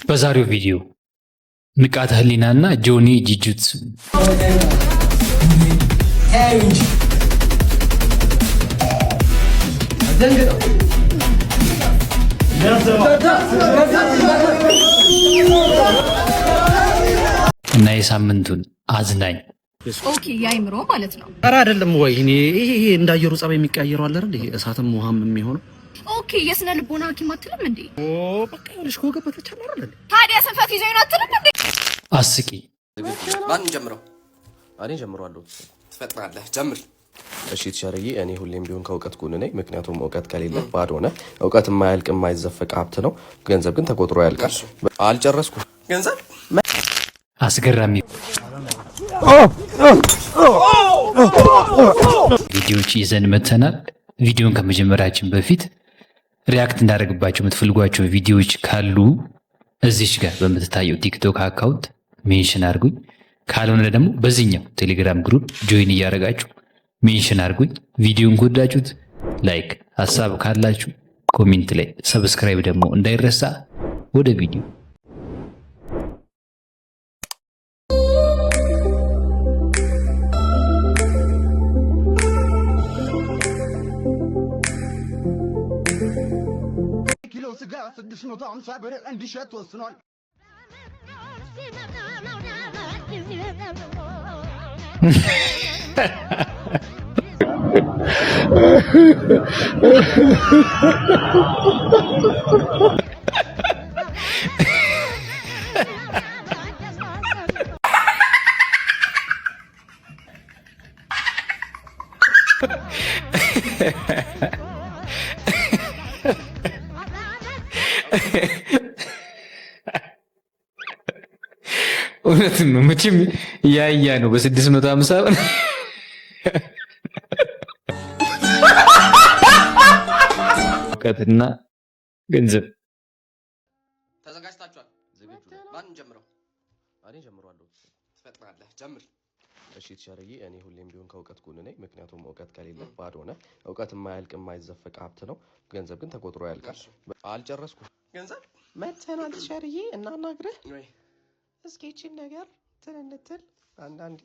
በዛሬው ቪዲዮ ንቃተ ህሊናና ጆኒ ጂጁትሱ እና የሳምንቱን አዝናኝ ኦኬ ያይምሮ ማለት ነው። ኧረ አይደለም ወይ ይሄ እንዳየሩ ጸባይ የሚቀያየረው አለ አይደል? እሳትም ውሃም የሚሆነው ኦኬ የስነ ልቦና ሐኪም አትልም እንዴ? በቃ ይኸውልሽ ከወገበት ብቻ ነው አይደል? ታዲያ ስንፈት ይዘው አትልም እንዴ? አስቂ ማን ጀምረው? እኔ ጀምረዋለሁ። ትፈጥራለህ፣ ጀምር። እሺ ተሻረዬ፣ እኔ ሁሌም ቢሆን ከእውቀት ጎን ነኝ። ምክንያቱም እውቀት ከሌለ ባዶ ነህ። እውቀት የማያልቅ የማይዘፈቅ ሀብት ነው። ገንዘብ ግን ተቆጥሮ ያልቃል። አልጨረስኩም። ገንዘብ አስገራሚ ቪዲዮዎች ይዘን መተናል። ቪዲዮን ከመጀመራችን በፊት ሪያክት እንዳደረግባቸው የምትፈልጓቸው ቪዲዮዎች ካሉ እዚች ጋር በምትታየው ቲክቶክ አካውንት ሜንሽን አድርጉኝ። ካልሆነ ደግሞ በዚህኛው ቴሌግራም ግሩፕ ጆይን እያደረጋችሁ ሜንሽን አድርጉኝ። ቪዲዮን ከወዳችሁት ላይክ፣ ሀሳብ ካላችሁ ኮሜንት ላይ፣ ሰብስክራይብ ደግሞ እንዳይረሳ። ወደ ቪዲዮ ስጋ 650 ብር እንዲሸጥ ወስኗል። እውነትን ነው። መቼም ያያ ነው በ650 ብር እውቀትና ገንዘብ ተዘጋጅታችኋል? ዝግጁ ነን። ማን ጀምረው? እኔ ጀምረዋለሁ። ትፈጥራለህ፣ ጀምር። እሺ ተሻረዬ፣ እኔ ሁሌም ቢሆን ከእውቀት ጎን ነኝ። ምክንያቱም እውቀት ከሌለ ባዶ ነህ። እውቀት የማያልቅ የማይዘፈቅ ሀብት ነው። ገንዘብ ግን ተቆጥሮ ያልቃል። አልጨረስኩም። ገንዘብ መተናል። ተሻረዬ እናናግርህ ወይ እስኪ እቺን ነገር ትንንትል አንዳንዴ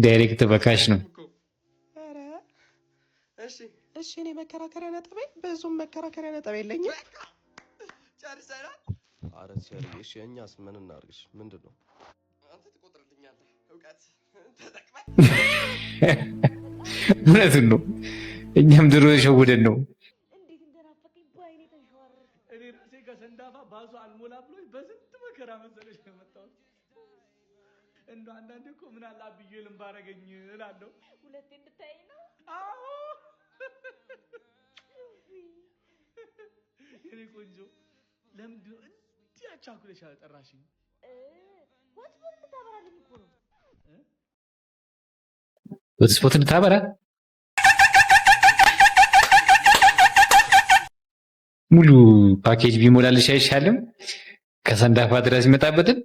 ዳይሬክት በካሽ ነው። እሺ እኔ መከራከሪያ ነጥቤ ብዙም መከራከሪያ ነጥብ የለኝም። ጨርሰናል። ኧረ ሲያርግ እሺ፣ እኛስ ምን እናድርግሽ? ምንድን ነው አንተ ትቆጥርልኛለህ? እውቀት ተጠቅመህ እውነቱን ነው። እኛም ድሮ የሸወደን ነው። ከሰንዳፋ ባሱ አልሞላ ብሎኝ በስንት መከራ መሰለሽ የመጣሁት። እንደው አንዳንዴ እኮ ምን አለ አብዬ ልምባረገኝ እላለሁ። ሁለቴ እንድታይ ነው። አዎ የኔ ቆንጆ፣ ለምንድን ነው እንዲህ አቻኩለሽ አልጠራሽኝ? ሆትስፖት ልታበራልኝ እኮ ነው። ሆትስፖት ልታበራ ሙሉ ፓኬጅ ቢሞላልሽ አይሻልም? ከሰንዳፋ ድረስ ይመጣበትን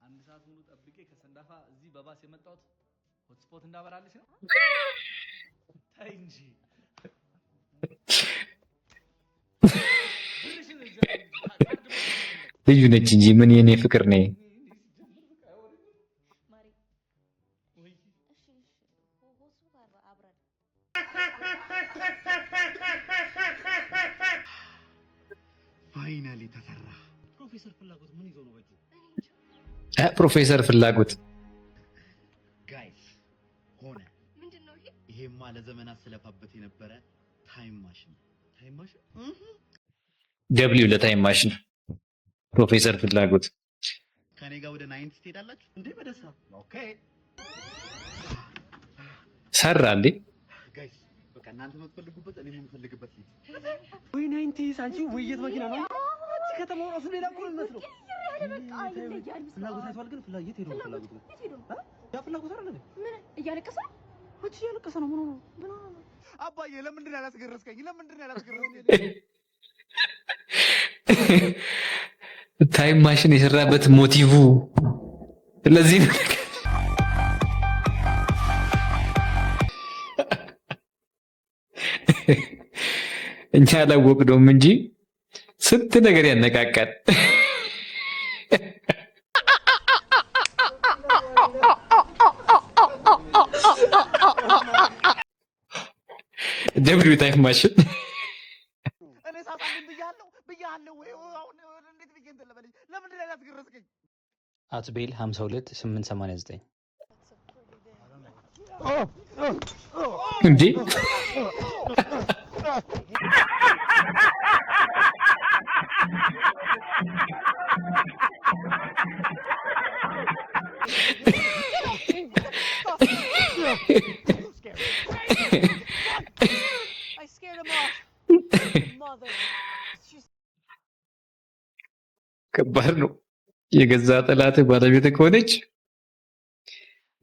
አንድ ሰዓት ሙሉ ጠብቄ ከሰንዳፋ እዚህ በባስ የመጣሁት ሆትስፖት እንዳበራልሽ ነው። ታይ እንጂ ልዩ ነች እንጂ ምን የኔ ፍቅር ነኝ። ፋይናሊ ተሰራ። ፕሮፌሰር ፍላጎት ምን ይዞ ነው በእጁ? ፕሮፌሰር ፍላጎት ጋይስ ሆነ። ምንድነው ይሄ? ይሄማ ለዘመናት ስለፋበት የነበረ ታይም ማሽን። ታይም ማሽን ደብሊው ለታይም ማሽን ፕሮፌሰር ፍላጎት። ከኔ ጋር ወደ 90 ትሄዳላችሁ እንዴ? በደስታ ኦኬ። ሰራ እንዴ? ጋይስ በቃ እናንተ የምትፈልጉበት እኔ የምፈልግበት ልጅ ወይ 90 ሳንቺ ወይየት መኪና ነው አንቺ ከተማው ራሱ ሌላ እኮ ነው የሚመስለው። ፍላጎት አይቷል ግን ፍላጎት ሄዶ ፍላጎት ነው ያ ፍላጎት አይደል? ምን እያለቀሰ ነው? እቺ እያለቀሰ ነው። ምን ሆነ? አባዬ ለምንድን ነው ያላስገረስከኝ? ለምንድን ነው ያላስገረስከኝ? ታይም ማሽን የሰራበት ሞቲቭ ለዚህ ነው። እኛ አላወቅነውም እንጂ ስንት ነገር ያነቃቃል። ደብሊው ታይም ማሽን እኔ ሳሳልም ብያለሁ ወይ አሁን እንዴት ብዬ እንትን ልበልሽ? ለምንድን ነው ያስገረስከኝ? አትቤል 52889 እንዴ I scared him off. Mother. ከባድ ነው። የገዛ ጠላት ባለቤት ከሆነች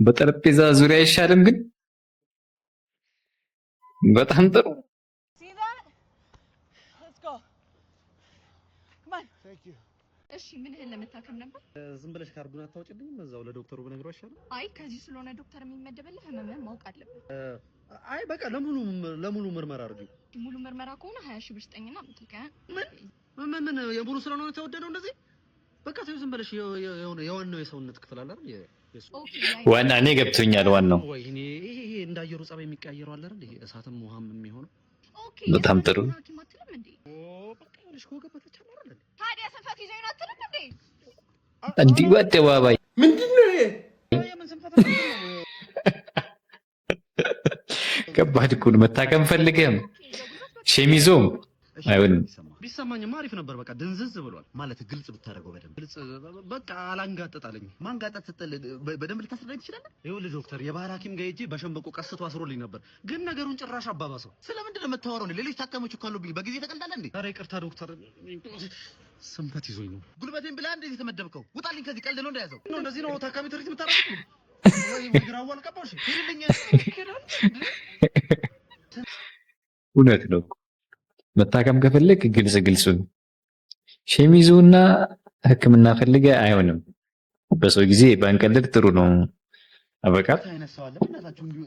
በጠረጴዛ ዙሪያ አይሻልም? ግን በጣም ጥሩ። See that? Let's go. Come on. Thank you. እሺ ምንህን ለመታከም ነበር? ዝም ብለሽ ካርዱን አታውጭልኝም? እዛው ለዶክተሩ ብነግረው አይሻልም? አይ ከዚህ ስለሆነ ዶክተር የሚመደበልህ ህመምህን ማወቅ አለብን። አይ በቃ ለሙሉ ምርመራ አድርጊ። ሙሉ ምርመራ ከሆነ 20 ሺህ ብር ስጠኝና ምትልከ ምን የሙሉ ስለሆነ የተወደደው እንደዚህ? በቃ ተይው ዝም ብለሽ የዋናው የሰውነት ክፍል አለ አይደል? ኦኬ ዋና እኔ ገብቶኛል። ዋናው ወይኔ ይሄ እንዳየሩ ጸባይ የሚቀያየረው አለ አይደል? እሳትም ውሃም የሚሆነው ኦኬ። በጣም ጥሩ። አትልም እንዴ? በቃ ይኸውልሽ ከወገበታች አለ አይደል? ታዲያ ስንፈት ይዘኝ ነው አትልም እንዴ? እንዲህ በአደባባይ ምንድነው ይሄ? የምን ስንፈት ነው? ከባድ እኮ ነው። መታከም ፈልገህም ሸሚዞም አይሆንም። ቢሰማኝማ አሪፍ ነበር። በቃ ድንዝዝ ብሏል ማለት ግልጽ ብታደርገው በደንብ ግልጽ። በቃ አላንጋጠጣለኝ። ማንጋጠጥ ስትል በደንብ ልታስረዳኝ ትችላለህ? ይኸውልህ ዶክተር የባህል ሐኪም ጋር ሄጄ በሸንበቆ ቀስቶ አስሮልኝ ነበር፣ ግን ነገሩን ጭራሽ አባባሰው። ስለምንድን ነው የምታወራው? ሌሎች ታካሚዎች እኮ አሉብኝ። በጊዜ ተቀልዳለህ እንዴ? ኧረ ይቅርታ ዶክተር፣ ስንፈት ይዞኝ ነው። ጉልበቴን ብላ እንዴት የተመደብከው? ውጣልኝ ከዚህ። ቀልድ ነው እንደያዘው ነው። እንደዚህ ነው ታካሚ ትሪት የምታደርጉት? ወይ ግራው አልቀባሽ ሄድልኝ። እውነት ነው። መታከም ከፈለክ ግልጹን ሸሚዙና ሕክምና ፈልገ አይሆንም። በሰው ጊዜ ባንቀልድ ጥሩ ነው። አበቃ ታይነሳዋለ እናታችሁ እንዲሁ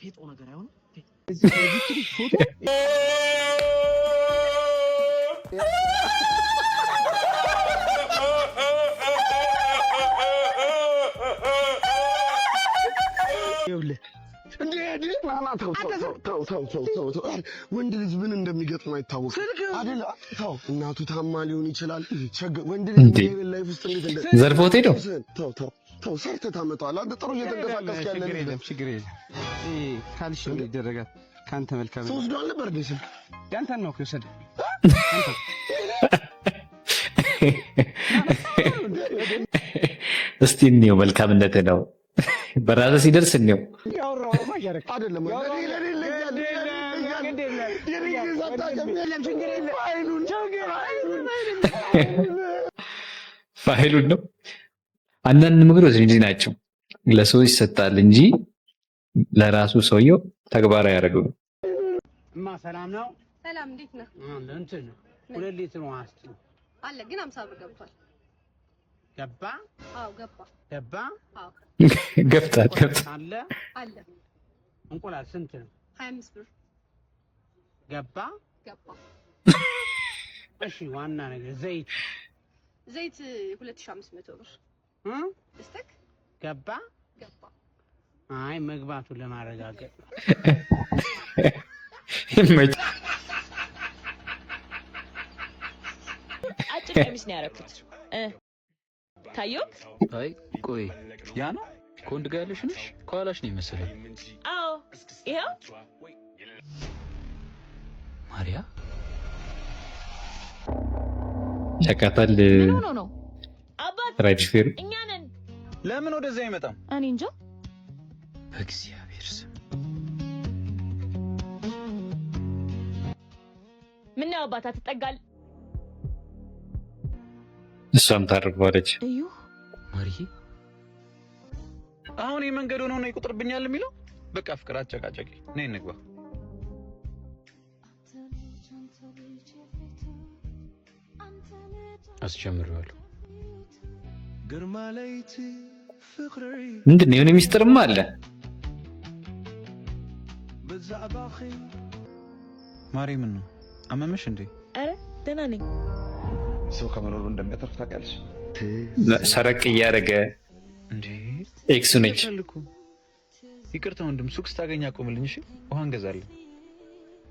ፌጦ ነገር አይሆንም። ይኸውልህ ወንድ ልጅ ምን እንደሚገጥም አይታወቅም አይደል? ተው እናቱ ታማ ሊሆን ይችላል። ወንድ ልጅ ላይፍ ውስጥ እንዴት ዘርፎት ሄዶ ተው ሰርተህ ታመጣዋለህ። አንተ ጥሩ እየተንቀሳቀስክ ያለ ልጅ ችግር የለም። ካልሽው ይደረጋል። ካንተ መልካም ነው። ተወስዶ አልነበር ደስ ያንተን ነው ከወሰደ እስቲ እንየው። መልካምነት ነው። በራስህ ሲደርስ እንየው። አይደለም ፋይሉን ነው። አንዳንድ ምክሮች እንዲህ ናቸው። ለሰዎች ይሰጣል እንጂ ለራሱ ሰውየው ተግባራዊ ያደርገው። እማ ሰላም ነው? ሰላም እንዴት ነህ? እንትን 2 ሊትር ውሃ ስጪኝ አለ ግን 50 ብር ገብቷል። ገባ? አዎ ገባ። ገባ? አዎ ገብቷል። አለ አለ። እንቁላል ስንት ነው? 25 ብር ገባ? ገባ። እሺ ዋና ነገር ዘይት 2500 ብር እስከ ገባ? ገባ። አይ መግባቱን ለማረጋገጥ አጭር ቀሚስ ነው ያደረኩት። ታየክ? አይ ቆይ ያ ነው ከወንድ ጋር ያለሽ ነሽ? ከኋላሽ ነው መሰለኝ። አዎ ይሄው ማሪያ ያካታል። ነው አባት ራይድ ሹፌሩ እኛ ነን። ለምን ወደዛ አይመጣም? እኔ እንጃ። በእግዚአብሔር ስም ምን ነው አባት አትጠጋል? እሷም ታርፈዋለች። እዩ ማሪዬ አሁን የመንገድ ሆኖ ነው ይቆጥርብኛል የሚለው። በቃ ፍቅር አጨቃጨቂ ነይ እንግባ። አስጀምረዋለሁ። ምንድን ነው የሆነ ሚስጥርማ አለ። ማሪ ምን ነው አመመሽ እንዴ? አረ ደህና ነኝ። ሰው ከመኖሩ እንደሚያተርፍ ታውቂያለሽ? ሰረቅ እያደረገ እንዴ ኤክሱ ነች። ይቅርታ ወንድም፣ ሱቅ ስታገኝ አቆምልኝ እሺ? ውሃ እንገዛለን።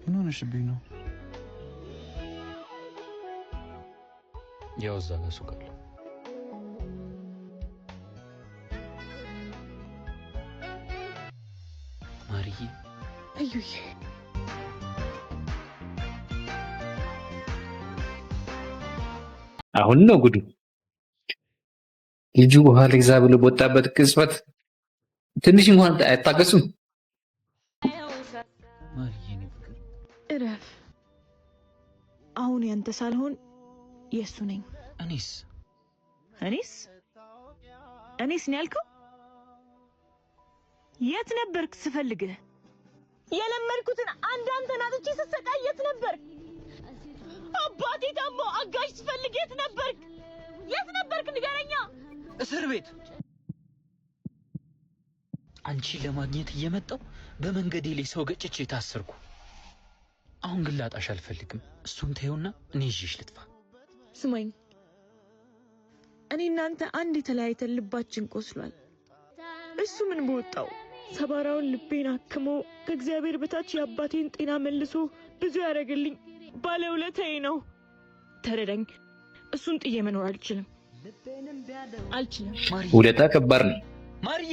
ምን ሆነሽብኝ ነው? ያው እዛ ጋር ሱቅ አለ። ማርዬ አዩዬ አሁን ነው ጉዱ። ልጁ ውሃ ልግዛ ብሎ በወጣበት ቅጽበት ትንሽ እንኳን አይታገሱም። ማርዬ ነው ፍቅር። እረፍ። አሁን ያንተ ሳልሆን የሱ ነኝ። እኔስ እኔስ ነው ያልከው? የት ነበርክ ስፈልግህ? የለመድኩትን አንተን አጥቼ ስሰቃይ የት ነበርክ? አባቴ ታሞ አጋዥ ስፈልግ የት ነበርክ? ንገረኛ። እስር ቤት አንቺን ለማግኘት እየመጣው በመንገዴ ላይ ሰው ገጭቼ የታሰርኩ። አሁን ግን ላጣሽ አልፈልግም። እሱን ተይውና እኔ ይዤሽ ልጥፋ። ስማኝ፣ እኔ እናንተ አንድ የተለያይተን ልባችን ቆስሏል። እሱ ምን በወጣው ሰባራውን ልቤን አክሞ ከእግዚአብሔር በታች የአባቴን ጤና መልሶ ብዙ ያደረግልኝ ባለውለታዬ ነው። ተረዳኝ። እሱን ጥዬ መኖር አልችልም። ውለታ ከባድ ነው ማርዬ።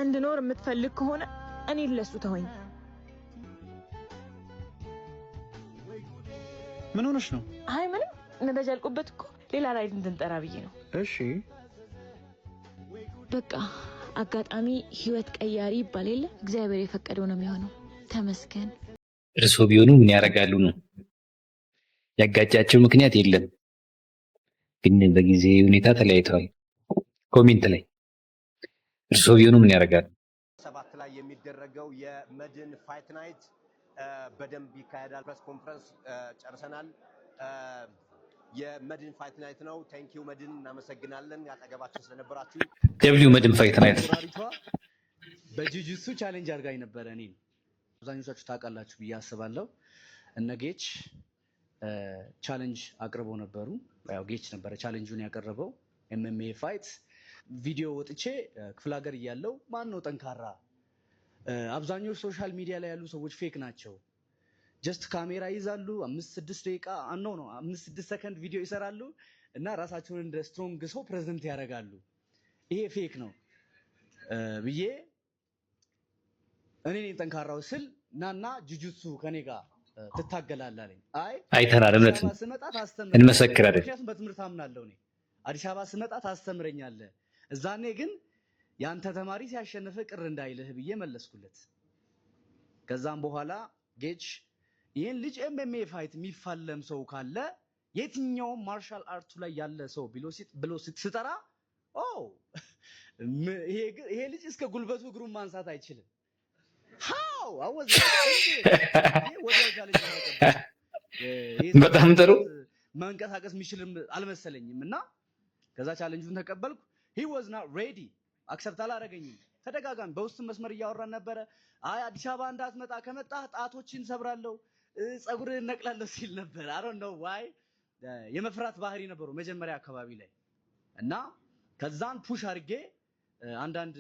እንድኖር የምትፈልግ ከሆነ እኔን ለሱ ተወኝ። ምን ሆነሽ ነው? አይ ምንም፣ ነዳጅ አልቆበት እኮ ሌላ ራይድ እንድንጠራ ብዬ ነው። እሺ በቃ አጋጣሚ ህይወት ቀያሪ ይባል የለ። እግዚአብሔር የፈቀደው ነው የሚሆነው። ተመስገን። እርሶ ቢሆኑ ምን ያደርጋሉ ነው? ያጋጫቸው ምክንያት የለም፣ ግን በጊዜ ሁኔታ ተለያይተዋል። ኮሜንት ላይ እርሶ ቢሆኑ ምን ያደርጋሉ? 7 ላይ የሚደረገው የመድን ፋይት ናይት በደንብ ይካሄዳል። ፕሬስ ኮንፈረንስ ጨርሰናል። የመድን ፋይት ናይት ነው። ቴንኪው መድን፣ እናመሰግናለን ያጠገባችን ስለነበራችሁ። ደብሊው መድን ፋይት ናይት በጂጂሱ ቻሌንጅ አድርጋኝ ነበረ። እኔ አብዛኞቻችሁ ታውቃላችሁ ብዬ አስባለሁ። እነ ጌች ቻሌንጅ አቅርበው ነበሩ። ያው ጌች ነበረ ቻሌንጁን ያቀረበው ኤምኤምኤ ፋይት። ቪዲዮ ወጥቼ ክፍለ ሀገር እያለው ማን ነው ጠንካራ? አብዛኞቹ ሶሻል ሚዲያ ላይ ያሉ ሰዎች ፌክ ናቸው። ጀስት ካሜራ ይዛሉ፣ 5-6 ደቂቃ ነው 5-6 ሰከንድ ቪዲዮ ይሰራሉ እና ራሳቸውን እንደ ስትሮንግ ሰው ፕሬዘንት ያደርጋሉ። ይሄ ፌክ ነው ብዬ እኔ ነኝ ጠንካራው ስል ናና ጁጁትሱ ከኔ ጋር ትታገላለህ አለኝ። አይተናል፣ እውነት እንመሰክራለን። ምክንያቱም በትምህርት አምናለሁ እኔ። አዲስ አበባ ስመጣ ታስተምረኛለህ፣ እዛኔ ግን ያንተ ተማሪ ሲያሸንፍ ቅር እንዳይልህ ብዬ መለስኩለት። ከዛም በኋላ ጌች ይህን ልጅ ኤምኤምኤ ፋይት የሚፋለም ሰው ካለ የትኛውም ማርሻል አርቱ ላይ ያለ ሰው ብሎ ስትጠራ ይሄ ልጅ እስከ ጉልበቱ እግሩን ማንሳት አይችልም። በጣም ጥሩ መንቀሳቀስ የሚችልም አልመሰለኝም እና ከዛ ቻሌንጁን ተቀበልኩ። he was not ready አክሰፕት አላደረገኝም። ተደጋጋሚ በውስጥ መስመር እያወራን ነበረ። አይ አዲስ አበባ እንዳትመጣ፣ ከመጣህ ጣቶችን ሰብራለሁ፣ ጸጉርህን ነቅላለሁ ሲል ነበር። I don't know why የመፍራት ባህሪ ነበረው መጀመሪያ አካባቢ ላይ እና ከዛን ፑሽ አድርጌ አንዳንድ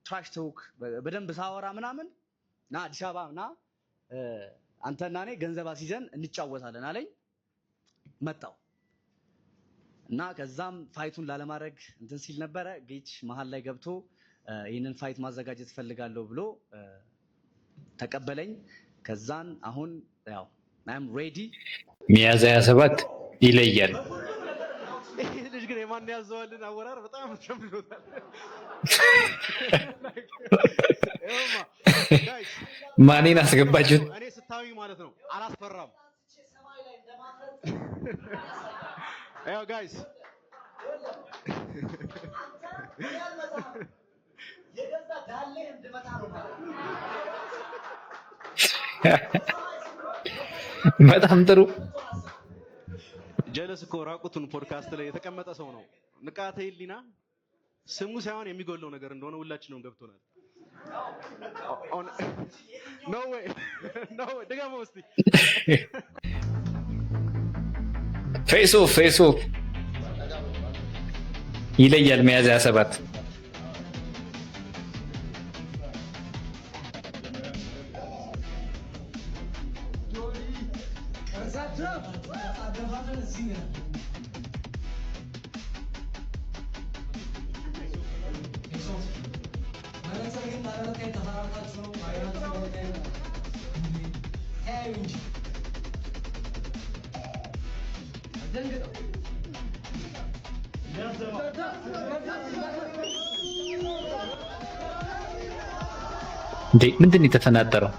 ትራሽ ቶክ በደንብ ሳወራ ምናምን ና አዲስ አበባ ና አንተና እኔ ገንዘብ አስይዘን እንጫወታለን አለኝ። መጣው እና ከዛም ፋይቱን ላለማድረግ እንትን ሲል ነበረ። ጌች መሃል ላይ ገብቶ ይህንን ፋይት ማዘጋጀት ፈልጋለሁ ብሎ ተቀበለኝ። ከዛን አሁን ያው I'm ready። ሚያዝያ 27 ይለያል። ይሄ ልጅ ግን የማን ያዘዋልን አወራር በጣም ተምሮታል። ማኔን አስገባችሁት? እኔ ስታዩኝ ማለት ነው አላስፈራም። ያው ጋይስ የገዛ ዳሌ እንድመጣ ነው ማለት በጣም ጥሩ። ጀለስ እኮ ራቁቱን ፖድካስት ላይ የተቀመጠ ሰው ነው። ንቃተ ህሊና ስሙ ሳይሆን የሚጎለው ነገር እንደሆነ ሁላችንም ገብቶናል። ኖ ዌይ ድገመው እስቲ። ፌስ ኦፍ ይለያል። ሚያዝያ 7 እንዴ ምንድን ነው የተፈናጠረው?